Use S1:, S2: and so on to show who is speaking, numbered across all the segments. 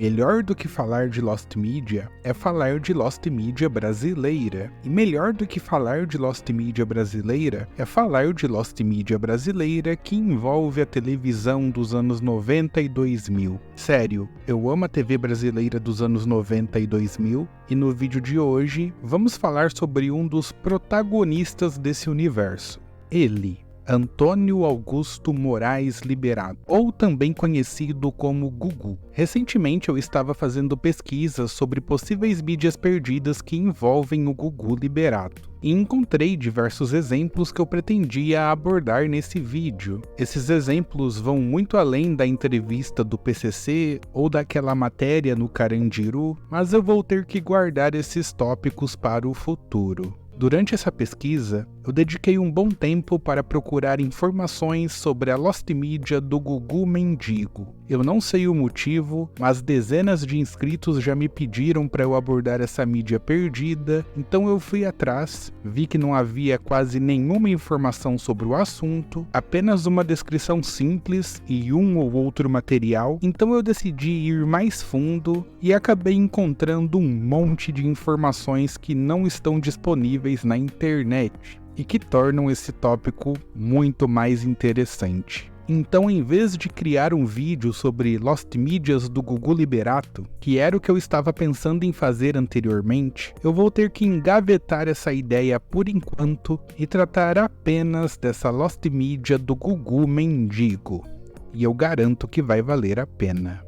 S1: Melhor do que falar de Lost Media é falar de Lost Media brasileira. E melhor do que falar de Lost Media brasileira é falar de Lost Media brasileira que envolve a televisão dos anos 90 e 2000. Sério, eu amo a TV brasileira dos anos 90 e 2000 e no vídeo de hoje vamos falar sobre um dos protagonistas desse universo. Ele, Antônio Augusto Moraes Liberato, ou também conhecido como Gugu. Recentemente eu estava fazendo pesquisas sobre possíveis mídias perdidas que envolvem o Gugu Liberato, e encontrei diversos exemplos que eu pretendia abordar nesse vídeo. Esses exemplos vão muito além da entrevista do PCC ou daquela matéria no Carandiru, mas eu vou ter que guardar esses tópicos para o futuro. Durante essa pesquisa, eu dediquei um bom tempo para procurar informações sobre a Lost Media do Gugu Mendigo. Eu não sei o motivo, mas dezenas de inscritos já me pediram para eu abordar essa mídia perdida, então eu fui atrás, vi que não havia quase nenhuma informação sobre o assunto, apenas uma descrição simples e um ou outro material, então eu decidi ir mais fundo e acabei encontrando um monte de informações que não estão disponíveis na internet e que tornam esse tópico muito mais interessante. Então, em vez de criar um vídeo sobre Lost Medias do Gugu Liberato, que era o que eu estava pensando em fazer anteriormente, eu vou ter que engavetar essa ideia por enquanto e tratar apenas dessa Lost Media do Gugu Mendigo. E eu garanto que vai valer a pena.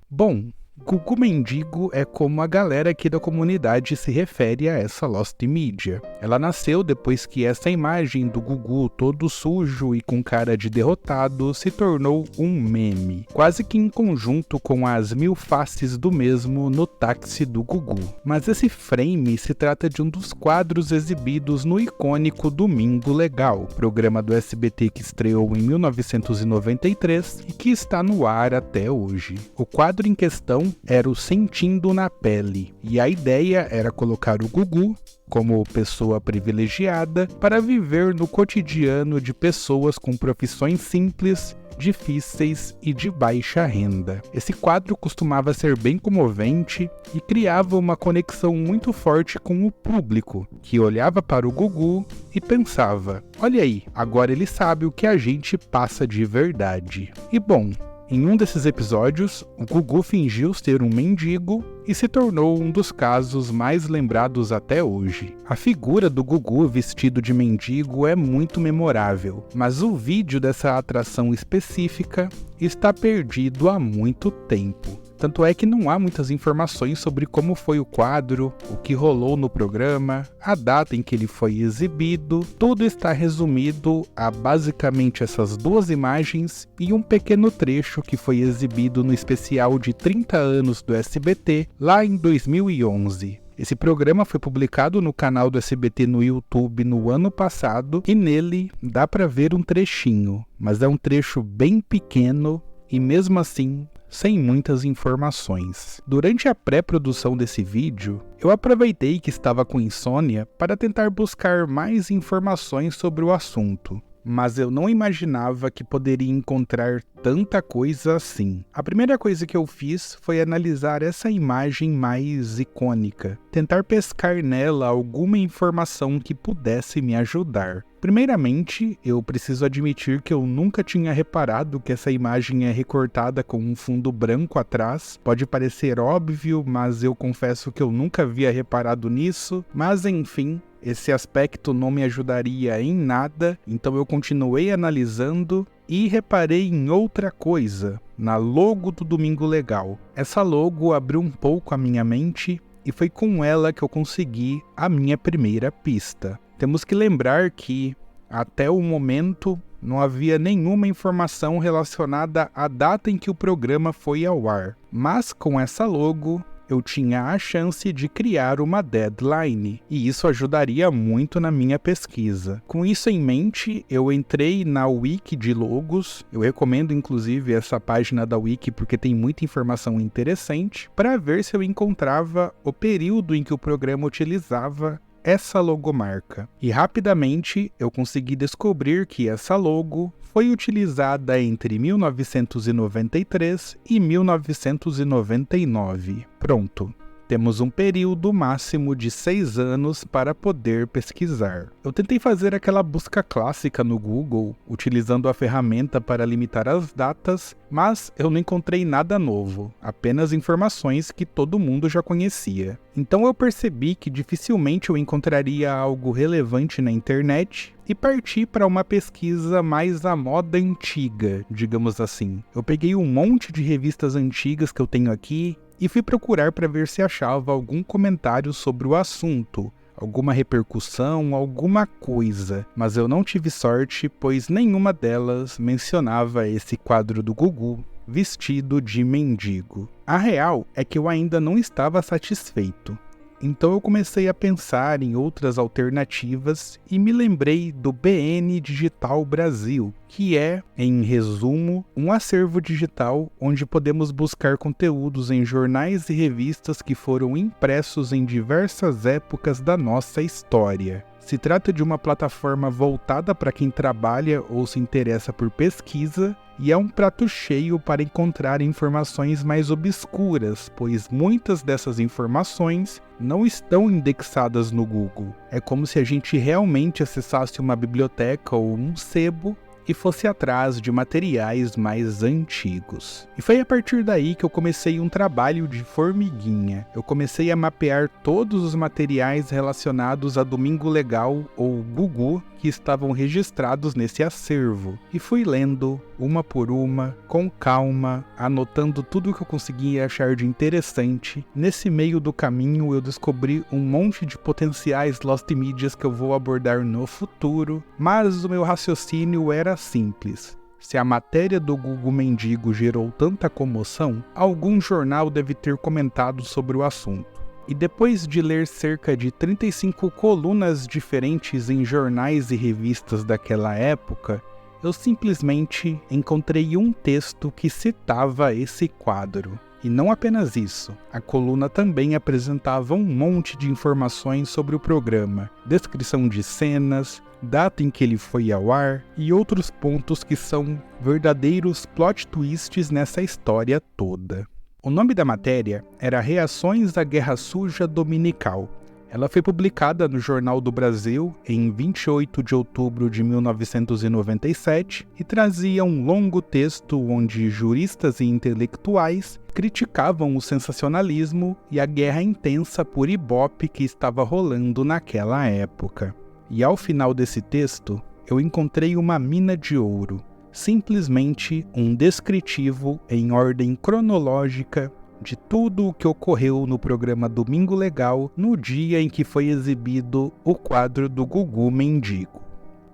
S1: Bom, Gugu Mendigo é como a galera aqui da comunidade se refere a essa Lost Media. Ela nasceu depois que essa imagem do Gugu todo sujo e com cara de derrotado se tornou um meme, quase que em conjunto com as 1000 faces do mesmo no táxi do Gugu. Mas esse frame se trata de um dos quadros exibidos no icônico Domingo Legal, programa do SBT que estreou em 1993 e que está no ar até hoje. O quadro em questão era o Sentindo na Pele, e a ideia era colocar o Gugu como pessoa privilegiada para viver no cotidiano de pessoas com profissões simples, difíceis e de baixa renda. Esse quadro costumava ser bem comovente e criava uma conexão muito forte com o público, que olhava para o Gugu e pensava: olha aí, agora ele sabe o que a gente passa de verdade. E bom, em um desses episódios, o Gugu fingiu ser um mendigo e se tornou um dos casos mais lembrados até hoje. A figura do Gugu vestido de mendigo é muito memorável, mas o vídeo dessa atração específica está perdido há muito tempo. Tanto é que não há muitas informações sobre como foi o quadro, o que rolou no programa, a data em que ele foi exibido. Tudo está resumido a basicamente essas duas imagens e um pequeno trecho que foi exibido no especial de 30 anos do SBT, lá em 2011. Esse programa foi publicado no canal do SBT no YouTube no ano passado e nele dá para ver um trechinho, mas é um trecho bem pequeno e mesmo assim sem muitas informações. Durante a pré-produção desse vídeo, eu aproveitei que estava com insônia para tentar buscar mais informações sobre o assunto, mas eu não imaginava que poderia encontrar tanta coisa assim. A primeira coisa que eu fiz foi analisar essa imagem mais icônica, tentar pescar nela alguma informação que pudesse me ajudar. Primeiramente, eu preciso admitir que eu nunca tinha reparado que essa imagem é recortada com um fundo branco atrás. Pode parecer óbvio, mas eu confesso que eu nunca havia reparado nisso. Mas enfim, esse aspecto não me ajudaria em nada, então eu continuei analisando e reparei em outra coisa, na logo do Domingo Legal. Essa logo abriu um pouco a minha mente e foi com ela que eu consegui a minha primeira pista. Temos que lembrar que, até o momento, não havia nenhuma informação relacionada à data em que o programa foi ao ar. Mas com essa logo, eu tinha a chance de criar uma deadline, e isso ajudaria muito na minha pesquisa. Com isso em mente, eu entrei na Wiki de logos, eu recomendo inclusive essa página da Wiki porque tem muita informação interessante, para ver se eu encontrava o período em que o programa utilizava essa logomarca. E rapidamente eu consegui descobrir que essa logo foi utilizada entre 1993 e 1999. Pronto. Temos um período máximo de 6 anos para poder pesquisar. Eu tentei fazer aquela busca clássica no Google, utilizando a ferramenta para limitar as datas, mas eu não encontrei nada novo, apenas informações que todo mundo já conhecia. Então eu percebi que dificilmente eu encontraria algo relevante na internet e parti para uma pesquisa mais à moda antiga, digamos assim. Eu peguei um monte de revistas antigas que eu tenho aqui, e fui procurar para ver se achava algum comentário sobre o assunto, alguma repercussão, alguma coisa, mas eu não tive sorte, pois nenhuma delas mencionava esse quadro do Gugu vestido de mendigo. A real é que eu ainda não estava satisfeito. Então eu comecei a pensar em outras alternativas e me lembrei do BN Digital Brasil, que é, em resumo, um acervo digital onde podemos buscar conteúdos em jornais e revistas que foram impressos em diversas épocas da nossa história. Se trata de uma plataforma voltada para quem trabalha ou se interessa por pesquisa, e é um prato cheio para encontrar informações mais obscuras, pois muitas dessas informações não estão indexadas no Google. É como se a gente realmente acessasse uma biblioteca ou um sebo e fosse atrás de materiais mais antigos. E foi a partir daí que eu comecei um trabalho de formiguinha. Eu comecei a mapear todos os materiais relacionados a Domingo Legal ou Gugu que estavam registrados nesse acervo. E fui lendo, uma por uma, com calma, anotando tudo que eu conseguia achar de interessante. Nesse meio do caminho eu descobri um monte de potenciais Lost Medias que eu vou abordar no futuro, mas o meu raciocínio era simples. Se a matéria do Gugu Mendigo gerou tanta comoção, algum jornal deve ter comentado sobre o assunto. E depois de ler cerca de 35 colunas diferentes em jornais e revistas daquela época, eu simplesmente encontrei um texto que citava esse quadro. E não apenas isso, a coluna também apresentava um monte de informações sobre o programa, descrição de cenas, data em que ele foi ao ar e outros pontos que são verdadeiros plot twists nessa história toda. O nome da matéria era Reações à Guerra Suja Dominical. Ela foi publicada no Jornal do Brasil em 28 de outubro de 1997 e trazia um longo texto onde juristas e intelectuais criticavam o sensacionalismo e a guerra intensa por Ibope que estava rolando naquela época. E ao final desse texto, eu encontrei uma mina de ouro. Simplesmente um descritivo em ordem cronológica de tudo o que ocorreu no programa Domingo Legal no dia em que foi exibido o quadro do Gugu Mendigo.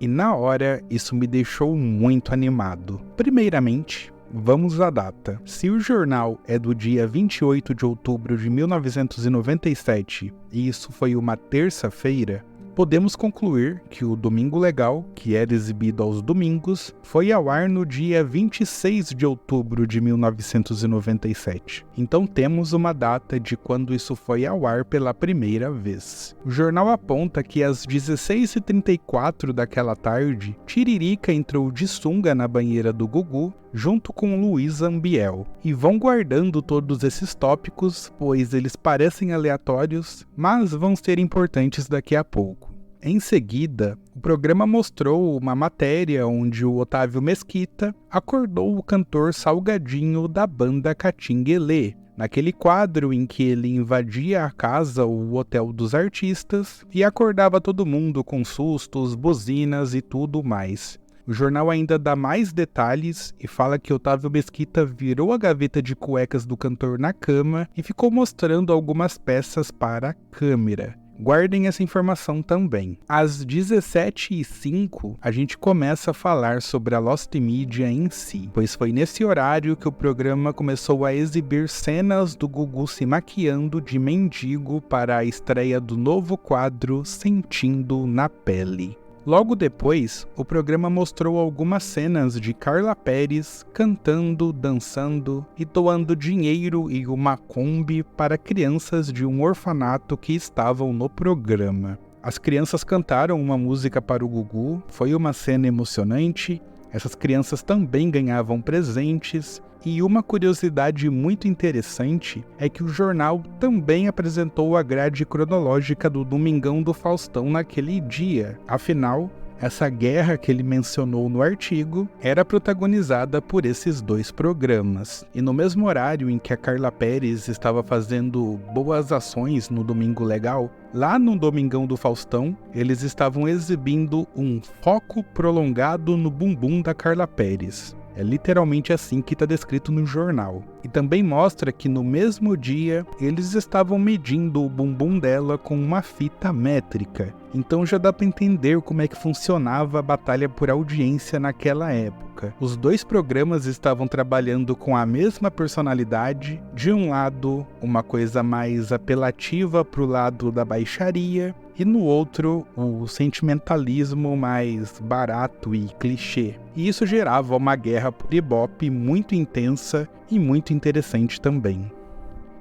S1: E na hora isso me deixou muito animado. Primeiramente, vamos à data. Se o jornal é do dia 28 de outubro de 1997 e isso foi uma terça-feira, podemos concluir que o Domingo Legal, que era exibido aos domingos, foi ao ar no dia 26 de outubro de 1997. Então temos uma data de quando isso foi ao ar pela primeira vez. O jornal aponta que às 16h34 daquela tarde, Tiririca entrou de sunga na banheira do Gugu, junto com Luísa Ambiel. E vão guardando todos esses tópicos, pois eles parecem aleatórios, mas vão ser importantes daqui a pouco. Em seguida, o programa mostrou uma matéria onde o Otávio Mesquita acordou o cantor Salgadinho da banda Catinguelê, naquele quadro em que ele invadia a casa ou o hotel dos artistas e acordava todo mundo com sustos, buzinas e tudo mais. O jornal ainda dá mais detalhes e fala que Otávio Mesquita virou a gaveta de cuecas do cantor na cama e ficou mostrando algumas peças para a câmera. Guardem essa informação também. Às 17h05, a gente começa a falar sobre a Lost Media em si, pois foi nesse horário que o programa começou a exibir cenas do Gugu se maquiando de mendigo para a estreia do novo quadro Sentindo na Pele. Logo depois, o programa mostrou algumas cenas de Carla Perez cantando, dançando e doando dinheiro e uma Kombi para crianças de um orfanato que estavam no programa. As crianças cantaram uma música para o Gugu, foi uma cena emocionante. Essas crianças também ganhavam presentes. E uma curiosidade muito interessante é que o jornal também apresentou a grade cronológica do Domingão do Faustão naquele dia. Afinal, essa guerra que ele mencionou no artigo era protagonizada por esses dois programas. E no mesmo horário em que a Carla Perez estava fazendo boas ações no Domingo Legal, lá no Domingão do Faustão, eles estavam exibindo um foco prolongado no bumbum da Carla Perez. É literalmente assim que está descrito no jornal. E também mostra que no mesmo dia eles estavam medindo o bumbum dela com uma fita métrica. Então já dá para entender como é que funcionava a batalha por audiência naquela época. Os dois programas estavam trabalhando com a mesma personalidade. De um lado, uma coisa mais apelativa para o lado da baixaria. E no outro, o sentimentalismo mais barato e clichê. E isso gerava uma guerra por Ibope muito intensa e muito interessante também.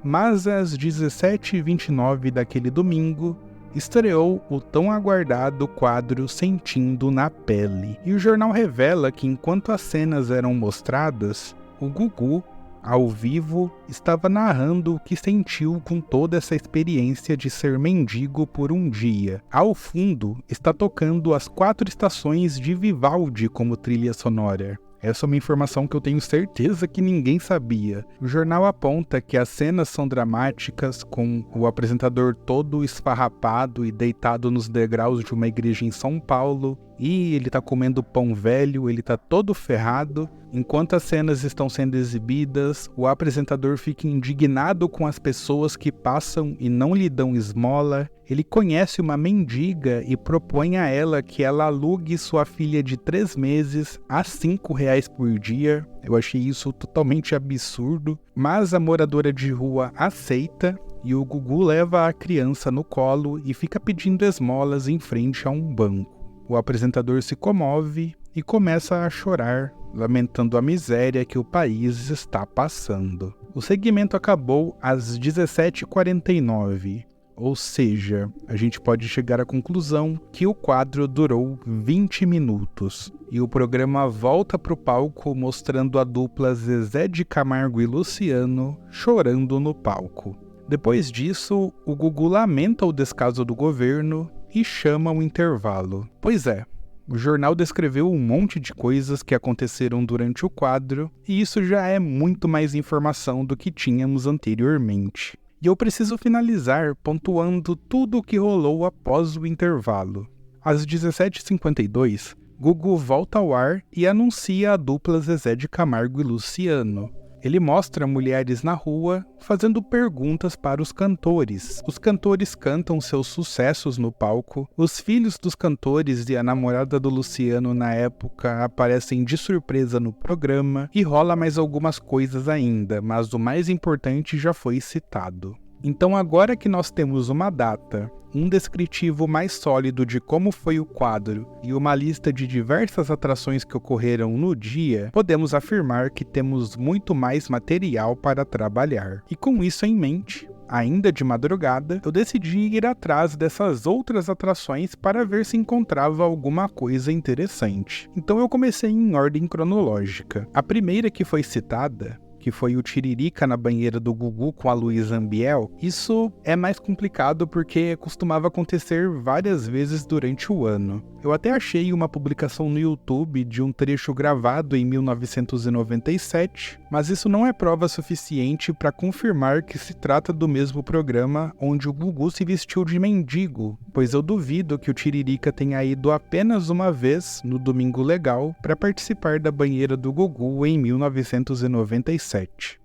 S1: Mas às 17h29 daquele domingo, estreou o tão aguardado quadro Sentindo na Pele. E o jornal revela que enquanto as cenas eram mostradas, o Gugu, ao vivo, estava narrando o que sentiu com toda essa experiência de ser mendigo por um dia. Ao fundo, está tocando as 4 estações de Vivaldi como trilha sonora. Essa é uma informação que eu tenho certeza que ninguém sabia. O jornal aponta que as cenas são dramáticas, com o apresentador todo esfarrapado e deitado nos degraus de uma igreja em São Paulo, e ele tá comendo pão velho, ele tá todo ferrado. Enquanto as cenas estão sendo exibidas, o apresentador fica indignado com as pessoas que passam e não lhe dão esmola. Ele conhece uma mendiga e propõe a ela que ela alugue sua filha de 3 meses a R$5 por dia. Eu achei isso totalmente absurdo, mas a moradora de rua aceita e o Gugu leva a criança no colo e fica pedindo esmolas em frente a um banco. O apresentador se comove e começa a chorar, lamentando a miséria que o país está passando. O segmento acabou às 17h49, ou seja, a gente pode chegar à conclusão que o quadro durou 20 minutos. E o programa volta para o palco mostrando a dupla Zezé de Camargo e Luciano chorando no palco. Depois disso, o Gugu lamenta o descaso do governo e chama um intervalo. Pois é, o jornal descreveu um monte de coisas que aconteceram durante o quadro, e isso já é muito mais informação do que tínhamos anteriormente. E eu preciso finalizar pontuando tudo o que rolou após o intervalo. Às 17h52, Gugu volta ao ar e anuncia a dupla Zezé de Camargo e Luciano. Ele mostra mulheres na rua fazendo perguntas para os cantores. Os cantores cantam seus sucessos no palco. Os filhos dos cantores e a namorada do Luciano na época aparecem de surpresa no programa. E rola mais algumas coisas ainda, mas o mais importante já foi citado. Então agora que nós temos uma data, um descritivo mais sólido de como foi o quadro e uma lista de diversas atrações que ocorreram no dia, podemos afirmar que temos muito mais material para trabalhar. E com isso em mente, ainda de madrugada, eu decidi ir atrás dessas outras atrações para ver se encontrava alguma coisa interessante. Então eu comecei em ordem cronológica. A primeira que foi citada, que foi o Tiririca na banheira do Gugu com a Luísa Ambiel, isso é mais complicado porque costumava acontecer várias vezes durante o ano. Eu até achei uma publicação no YouTube de um trecho gravado em 1997, mas isso não é prova suficiente para confirmar que se trata do mesmo programa onde o Gugu se vestiu de mendigo, pois eu duvido que o Tiririca tenha ido apenas uma vez no Domingo Legal para participar da banheira do Gugu em 1997.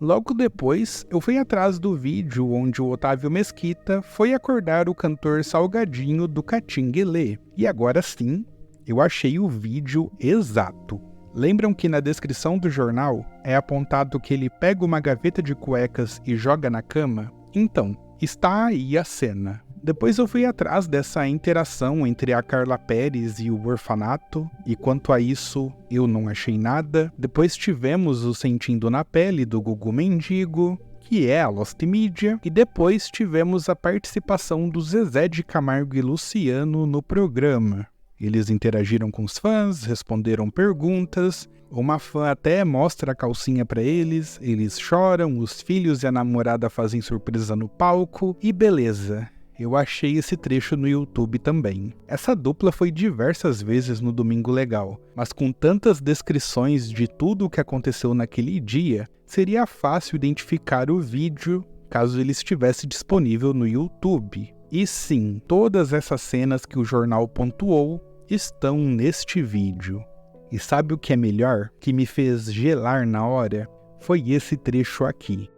S1: Logo depois, eu fui atrás do vídeo onde o Otávio Mesquita foi acordar o cantor Salgadinho do Catinguelê. E agora sim, eu achei o vídeo exato. Lembram que na descrição do jornal é apontado que ele pega uma gaveta de cuecas e joga na cama? Então, está aí a cena. Depois eu fui atrás dessa interação entre a Carla Perez e o orfanato, e quanto a isso, eu não achei nada. Depois tivemos o Sentindo na Pele, do Gugu Mendigo, que é a Lost Media, e depois tivemos a participação do Zezé de Camargo e Luciano no programa. Eles interagiram com os fãs, responderam perguntas, uma fã até mostra a calcinha pra eles choram, os filhos e a namorada fazem surpresa no palco, e beleza. Eu achei esse trecho no YouTube também. Essa dupla foi diversas vezes no Domingo Legal, mas com tantas descrições de tudo o que aconteceu naquele dia, seria fácil identificar o vídeo caso ele estivesse disponível no YouTube. E sim, todas essas cenas que o jornal pontuou estão neste vídeo. E sabe o que é melhor? Que me fez gelar na hora? Foi esse trecho aqui.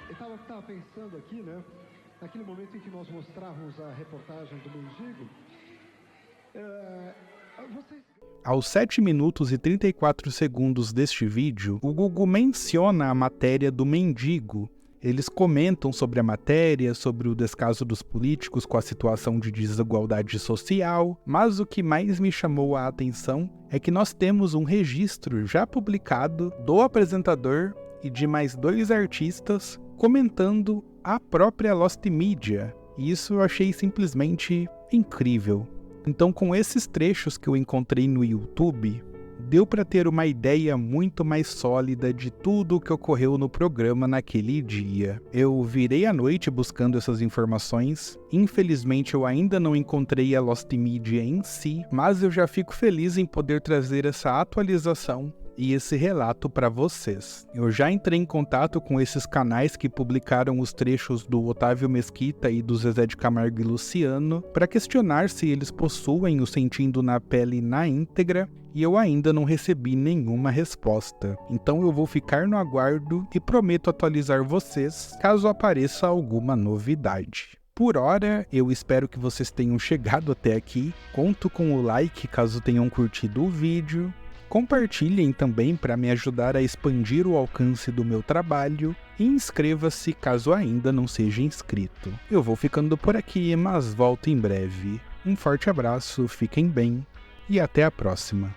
S2: Eu tava pensando aqui, né? Naquele momento em que nós mostrávamos a reportagem do Mendigo,
S1: Aos 7 minutos e 34 segundos deste vídeo, o Gugu menciona a matéria do Mendigo. Eles comentam sobre a matéria, sobre o descaso dos políticos com a situação de desigualdade social, mas o que mais me chamou a atenção é que nós temos um registro já publicado do apresentador e de mais 2 artistas comentando a própria Lost Media, e isso eu achei simplesmente incrível. Então, com esses trechos que eu encontrei no YouTube, deu para ter uma ideia muito mais sólida de tudo o que ocorreu no programa naquele dia. Eu virei à noite buscando essas informações, infelizmente eu ainda não encontrei a Lost Media em si, mas eu já fico feliz em poder trazer essa atualização e esse relato para vocês. Eu já entrei em contato com esses canais que publicaram os trechos do Otávio Mesquita e do Zezé de Camargo e Luciano para questionar se eles possuem o Sentindo na Pele na íntegra, e eu ainda não recebi nenhuma resposta. Então eu vou ficar no aguardo e prometo atualizar vocês caso apareça alguma novidade. Por hora, eu espero que vocês tenham chegado até aqui. Conto com o like caso tenham curtido o vídeo. Compartilhem também para me ajudar a expandir o alcance do meu trabalho e inscreva-se caso ainda não seja inscrito. Eu vou ficando por aqui, mas volto em breve. Um forte abraço, fiquem bem e até a próxima.